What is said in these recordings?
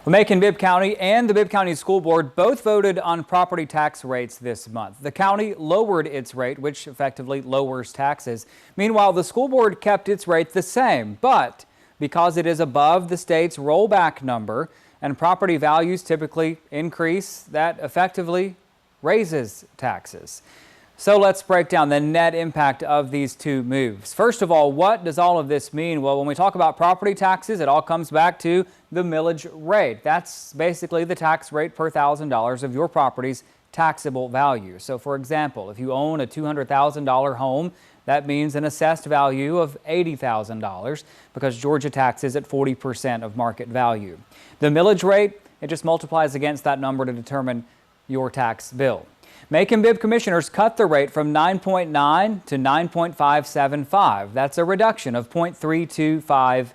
Well, Macon-Bibb County and the Bibb County School Board both voted on property tax rates this month. The county lowered its rate, which effectively lowers taxes. Meanwhile, the school board kept its rate the same, but because it is above the state's rollback number and property values typically increase, that effectively raises taxes. So let's break down the net impact of these two moves. First of all, what does all of this mean? Well, when we talk about property taxes, it all comes back to the millage rate. That's basically the tax rate per $1,000 of your property's taxable value. So for example, if you own a $200,000 home, that means an assessed value of $80,000 because Georgia taxes at 40% of market value. The millage rate, it just multiplies against that number to determine your tax bill. Macon-Bibb commissioners cut the rate from 9.9 to 9.575. That's a reduction of 0.325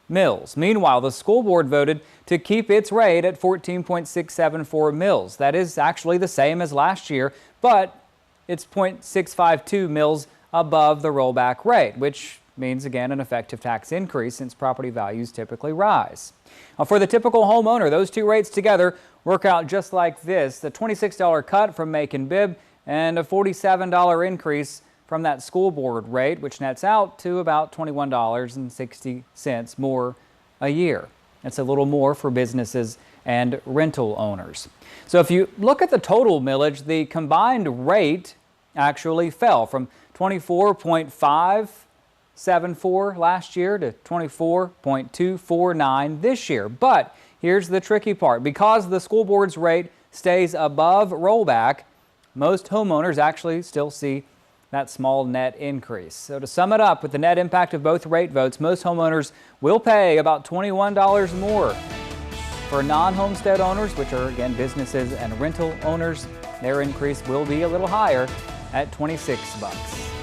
mils. Meanwhile, the school board voted to keep its rate at 14.674 mils. That is actually the same as last year, but it's 0.652 mils above the rollback rate, which means, again, an effective tax increase since property values typically rise. Now, for the typical homeowner, those two rates together work out just like this: the $26 cut from Macon-Bibb and a $47 increase from that school board rate, which nets out to about $21.60 more a year. It's a little more for businesses and rental owners. So if you look at the total millage, the combined rate actually fell from 24.574 last year to 24.249 this year. But here's the tricky part. Because the school board's rate stays above rollback, most homeowners actually still see that small net increase. So to sum it up, with the net impact of both rate votes, most homeowners will pay about $21 more. For non-homestead owners, which are again businesses and rental owners, their increase will be a little higher at $26.